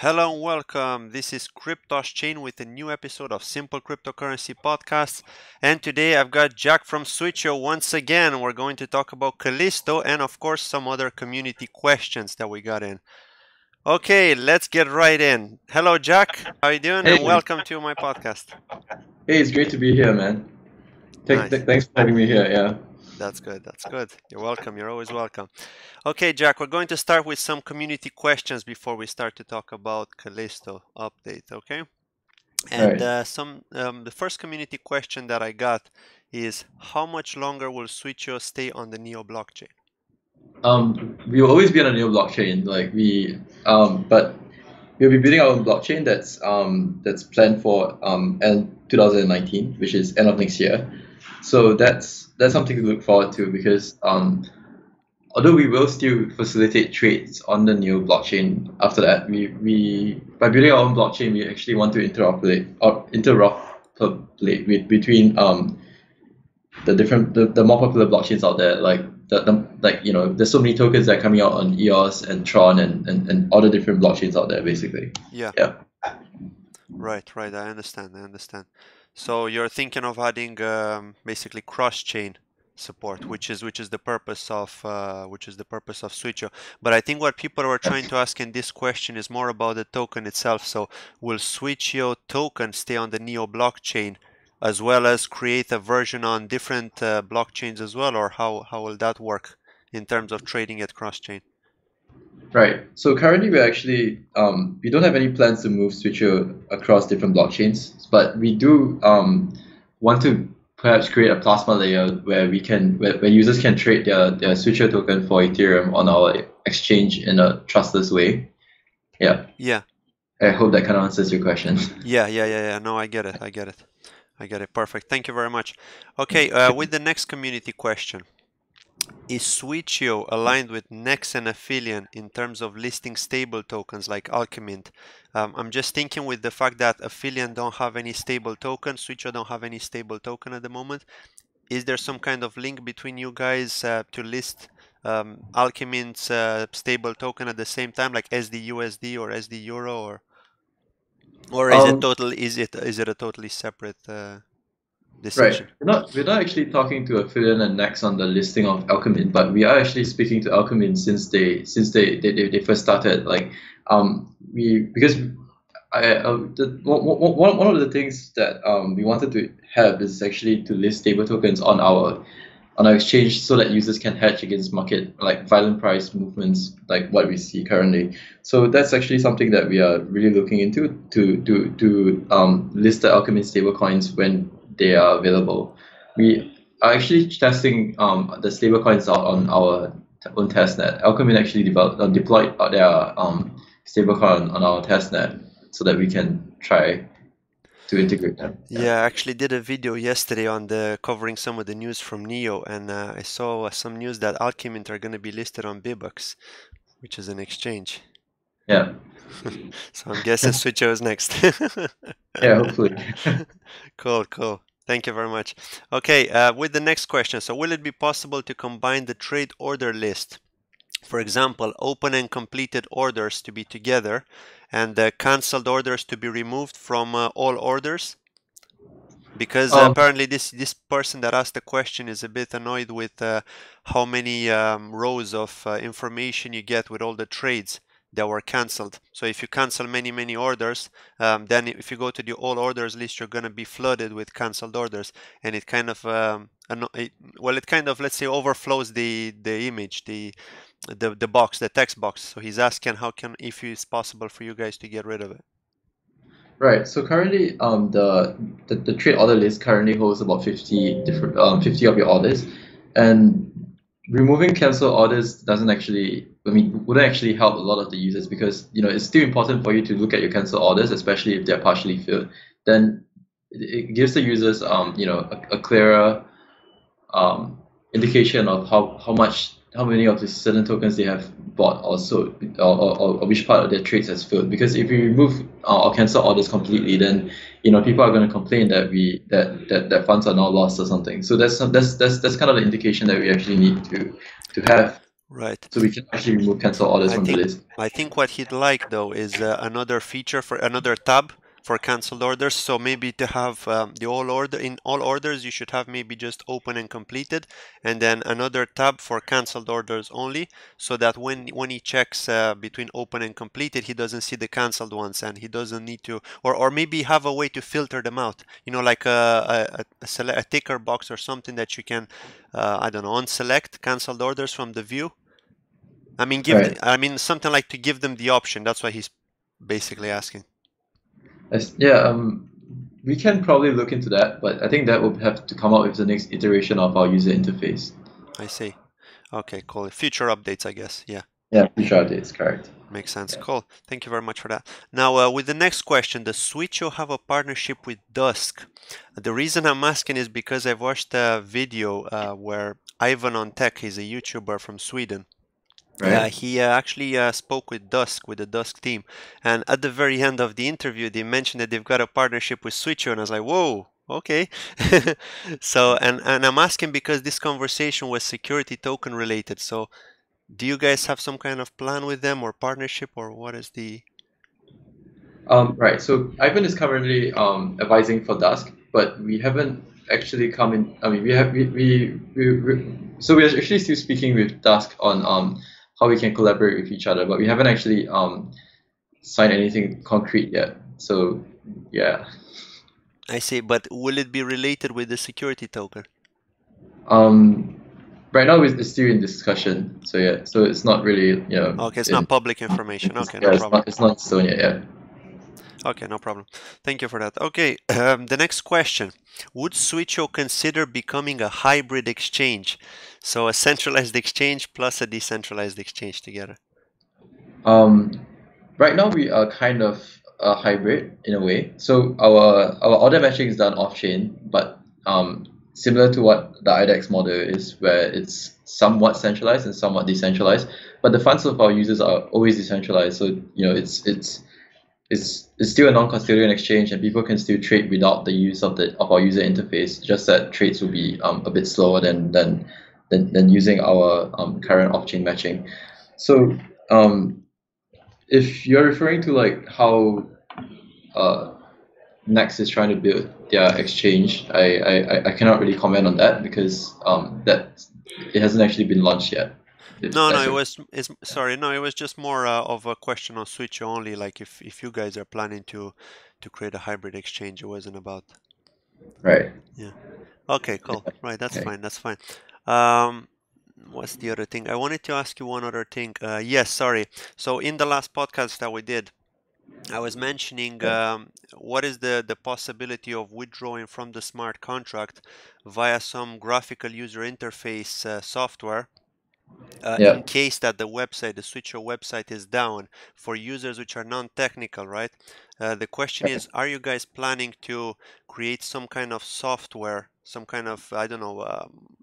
Hello and welcome. This is Cryptos Chain with a new episode of Simple Cryptocurrency Podcast. And today I've got Jack from Switcheo once again. We're going to talk about Callisto and of course some other community questions that we got in. Okay, let's get right in. Hello Jack, how are you doing? Hey, And welcome to my podcast. hey, it's great to be here, man. Nice. Thanks for having me here. Yeah. That's good. That's good. You're welcome. You're always welcome. Okay, Jack, we're going to start with some community questions before we start to talk about Callisto update, okay? And Right. the first community question that I got is how much longer will Switcheo stay on the Neo blockchain? We will always be on a new blockchain. But we'll be building our own blockchain that's planned for end 2019, which is end of next year. So that's something to look forward to because although we will still facilitate trades on the new blockchain after that, we by building our own blockchain, we actually want to interoperate between the more popular blockchains out there, there's so many tokens that are coming out on EOS and Tron and all the different blockchains out there basically. Yeah, Yeah. right. I understand. So you're thinking of adding basically cross-chain support, which is the purpose of Switcheo. But I think what people were trying to ask in this question is more about the token itself. So will Switcheo token stay on the Neo blockchain as well as create a version on different blockchains as well, or how will that work in terms of trading at cross-chain? Right. So currently we're actually we don't have any plans to move Switcher across different blockchains, but we do want to perhaps create a plasma layer where where users can trade their Switcher token for Ethereum on our exchange in a trustless way. Yeah. Yeah. I hope that kind of answers your question. Yeah. No, I get it. Perfect. Thank you very much. Okay, with the next community question. Is Switcheo aligned with Nex and Aphelion in terms of listing stable tokens like Alchemint? I'm just thinking with the fact that Aphelion don't have any stable token, Switcheo don't have any stable token at the moment. Is there some kind of link between you guys to list Alchemint's stable token at the same time, like SDUSD or SD Euro, or is it a totally separate decision? Right. We're not actually talking to Aphelion and Nex on the listing of Alchemint, but we are actually speaking to Alchemint since they first started. One of the things that we wanted to have is actually to list stable tokens on our exchange so that users can hedge against market like violent price movements like what we see currently. So that's actually something that we are really looking into to list the Alchemist stablecoins when they are available. We are actually testing the stablecoins out on our own testnet. Alchemist actually deployed their stablecoin on our testnet so that we can try to integrate them. Yeah, I actually did a video yesterday on covering some of the news from Neo, and I saw some news that Alchemint are going to be listed on Bibucks, which is an exchange. Yeah. So I'm guessing Switcheo is next. Yeah, hopefully. Cool. Thank you very much. Okay, with the next question. So will it be possible to combine the trade order list? For example, open and completed orders to be together and cancelled orders to be removed from all orders? Because apparently this person that asked the question is a bit annoyed with how many rows of information you get with all the trades that were cancelled. So if you cancel many orders, then if you go to the all orders list, you're going to be flooded with cancelled orders, and it kind of let's say overflows the image, the box, the text box. So he's asking if it's possible for you guys to get rid of it. Right. So currently, the trade order list currently holds about 50 of your orders, and removing cancel orders wouldn't actually help a lot of the users because it's still important for you to look at your cancel orders, especially if they're partially filled. Then it gives the users a clearer indication of how many of the certain tokens they have bought or sold, or which part of their trades has filled. Because if we remove or cancel orders completely, then people are going to complain that funds are now lost or something. So that's kind of the indication that we actually need to have. Right. So we can actually remove cancel orders I from the think list. I think what he'd like though is another feature for another tab for canceled orders. So maybe to have the all order in all orders, you should have maybe just open and completed, and then another tab for canceled orders only, so that when he checks between open and completed, he doesn't see the canceled ones, and he doesn't need to, or maybe have a way to filter them out. You know, like a ticker box or something that you can, I don't know, unselect canceled orders from the view. I mean, Right. I mean something like to give them the option. That's what he's basically asking. Yeah, we can probably look into that, but I think that will have to come out with the next iteration of our user interface. I see. Okay, cool. Future updates, I guess. Yeah, Yeah, future updates, correct. makes sense. Yeah. Cool. Thank you very much for that. Now, with the next question, does Switcheo have a partnership with Dusk? The reason I'm asking is because I've watched a video where Ivan on Tech, he's a YouTuber from Sweden. Right? He actually spoke with Dusk, with the Dusk team, and at the very end of the interview, they mentioned that they've got a partnership with Switcho, and I was like, "Whoa, okay." So, and I'm asking because this conversation was security token related. So, do you guys have some kind of plan with them or partnership, or what is the? Right. So Ivan is currently advising for Dusk, but we haven't actually come in. I mean, so we're actually still speaking with Dusk on how we can collaborate with each other, but we haven't actually signed anything concrete yet. So yeah. I see, but will it be related with the security token? Um, right now it's still in discussion. So yeah. So it's not really Okay, it's in not public information. Okay, no yeah problem. it's not stone yet. Yeah. Okay, no problem. Thank you for that. Okay, the next question. Would Switcho consider becoming a hybrid exchange? So a centralized exchange plus a decentralized exchange together. Right now we are kind of a hybrid in a way. So our order matching is done off chain, but similar to what the IDEX model is, where it's somewhat centralized and somewhat decentralized. But the funds of our users are always decentralized. So it's still a non-custodian exchange, and people can still trade without the use of our user interface. Just that trades will be a bit slower than using our current off-chain matching. So if you're referring to like how uh, Next is trying to build their exchange, I cannot really comment on that because that it hasn't actually been launched yet. If No, no, that's your sorry, no, it was just more of a question on Switch only. Like if you guys are planning to create a hybrid exchange, it wasn't about. right. Yeah. Okay, cool. Right, that's Okay. fine. That's fine. Um, what's the other thing? I wanted to ask you one other thing. Yes, sorry. So in the last podcast that we did, I was mentioning what is the possibility of withdrawing from the smart contract via some graphical user interface software in Yeah. case that the website, the Switcher website is down for users which are non-technical, right? The question is, are you guys planning to create some kind of software, some kind of, I don't know,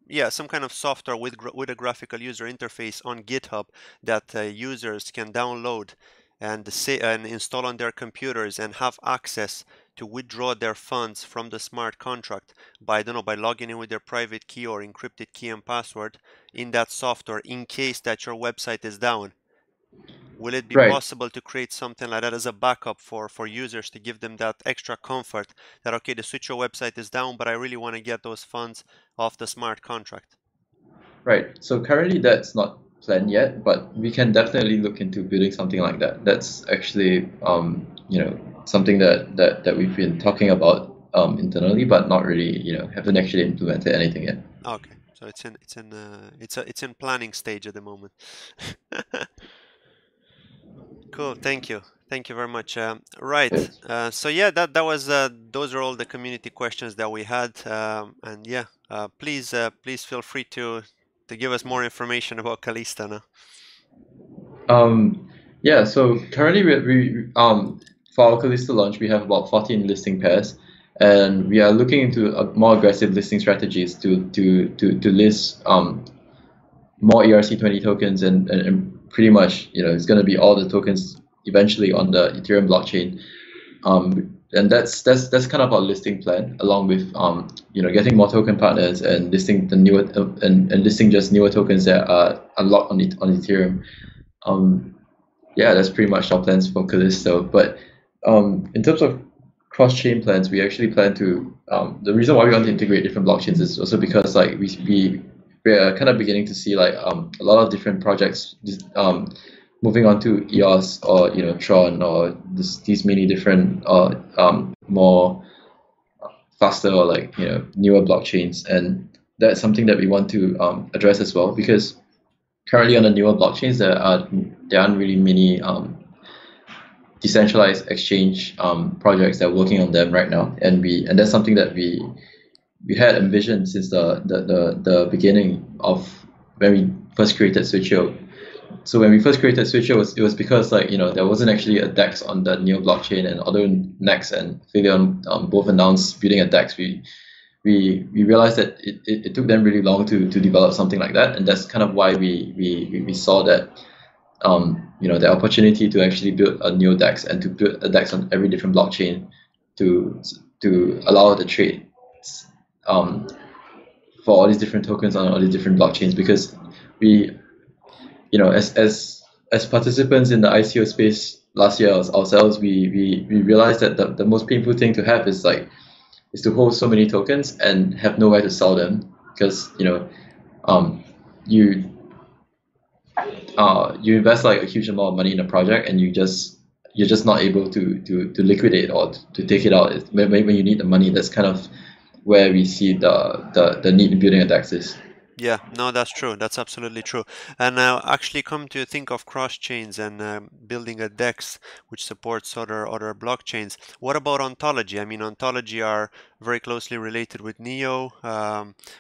yeah, some kind of software with a graphical user interface on GitHub that users can download and install on their computers and have access to withdraw their funds from the smart contract by, I don't know, by logging in with their private key or encrypted key and password in that software in case that your website is down? Will it be Right. possible to create something like that as a backup for users to give them that extra comfort that, okay, the Switcho website is down, but I really want to get those funds off the smart contract? Right. So currently that's not planned yet, but we can definitely look into building something like that. That's actually something that we've been talking about internally, but not really haven't actually implemented anything yet. Okay, so it's in planning stage at the moment. Cool, thank you very much. Right, Yes. so yeah, that was those are all the community questions that we had, and yeah, please feel free to give us more information about Callisto now. Yeah, so currently we for our Callisto launch we have about 14 listing pairs, and we are looking into more aggressive listing strategies to list more ERC20 tokens and pretty much it's going to be all the tokens eventually on the Ethereum blockchain. and that's kind of our listing plan, along with getting more token partners and listing the newer and listing just newer tokens that are unlocked on Ethereum. Yeah, that's pretty much our plans for Callisto. But in terms of cross-chain plans, we actually plan to. The reason why we want to integrate different blockchains is also because like we're kind of beginning to see like a lot of different projects moving on to EOS or Tron or these many different more faster or like newer blockchains, and that's something that we want to address as well, because currently on the newer blockchains there aren't really many decentralized exchange projects that are working on them right now, and that's something that we had envisioned since the beginning of when we first created Switcheo. So when we first created Switcheo, it was because like there wasn't actually a DEX on the Neo blockchain, and although Nex and Philion both announced building a DEX, we realized that it took them really long to develop something like that, and that's kind of why we saw that the opportunity to actually build a Neo DEX and to build a DEX on every different blockchain to allow the trade for all these different tokens on all these different blockchains, because we as participants in the ICO space last year ourselves, we realized that the most painful thing to have is to hold so many tokens and have nowhere to sell them, because you invest like a huge amount of money in a project, and you're just not able to liquidate or to take it out. When you need the money, that's kind of where we see the need in building a DEX is. Yeah, no, that's true. That's absolutely true. And actually, come to think of cross chains and building a DEX which supports other blockchains. What about ontology? I mean, ontology are very closely related with Neo.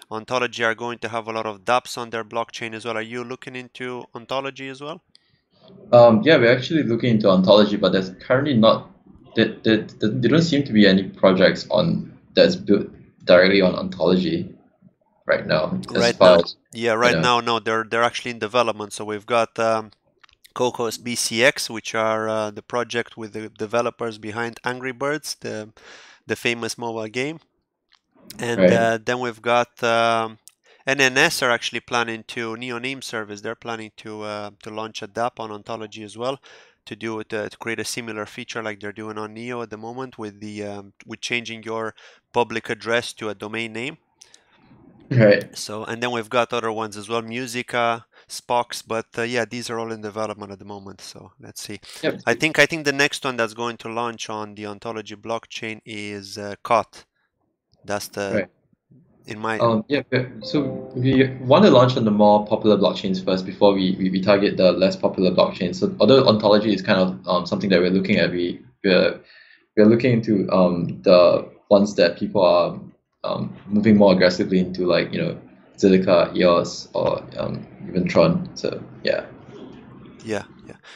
Ontology are going to have a lot of dApps on their blockchain as well. Are you looking into ontology as well? Yeah, we're actually looking into ontology, but there's currently not. There don't seem to be any projects that's built directly on ontology right now, as Right far now, as yeah, I right know. now, no, they're actually in development. So we've got Cocos BCX, which are the project with the developers behind Angry Birds, the famous mobile game. And Right. then we've got NNS are actually planning to Neo Name Service. They're planning to launch a dApp on ontology as well, to do it to create a similar feature like they're doing on Neo at the moment with with changing your public address to a domain name. Right. So, and then we've got other ones as well, Musica, Spox, but yeah, these are all in development at the moment. So let's see. Yep. I think the next one that's going to launch on the ontology blockchain is COT. That's the Right. in my So we want to launch on the more popular blockchains first before we target the less popular blockchains. So although ontology is kind of something that we're looking at, we're looking into the ones that people are moving more aggressively into, like Zilliqa, EOS, or even Tron. So yeah. yeah.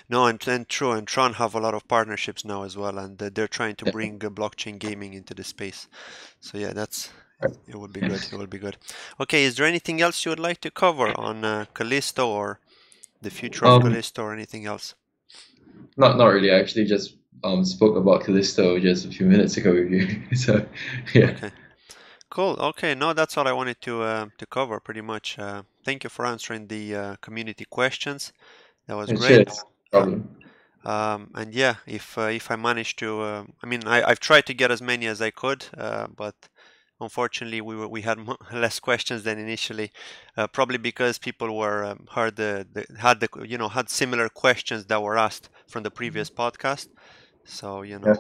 No, and true, and Tron have a lot of partnerships now as well, and they're trying to Yeah. bring blockchain gaming into the space. So yeah, Right. it would be good. It would be good. Okay, is there anything else you would like to cover on Callisto or the future of Um, Callisto or anything else? not really. I actually just spoke about Callisto just a few minutes ago with you. So yeah. Okay, cool. Okay, no, that's all I wanted to cover pretty much. Thank you for answering the community questions. That was Sure, great. it's no problem. And yeah, if I manage to, I mean, I've tried to get as many as I could, but unfortunately we had less questions than initially, probably because people were had similar questions that were asked from the previous podcast. So Yeah.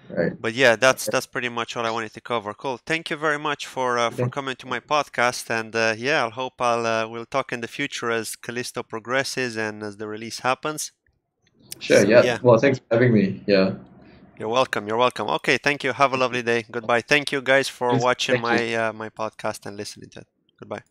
Right. but yeah, that's pretty much all I wanted to cover. Cool. Thank you very much for Okay. coming to my podcast, and yeah, I hope we'll talk in the future as Callisto progresses and as the release happens. Sure. So Yeah. yeah. Well, thanks for having me. Yeah. You're welcome. You're welcome. Okay, thank you. Have a lovely day. Goodbye. Thank you guys for watching Thank you. my my podcast and listening to it. Goodbye.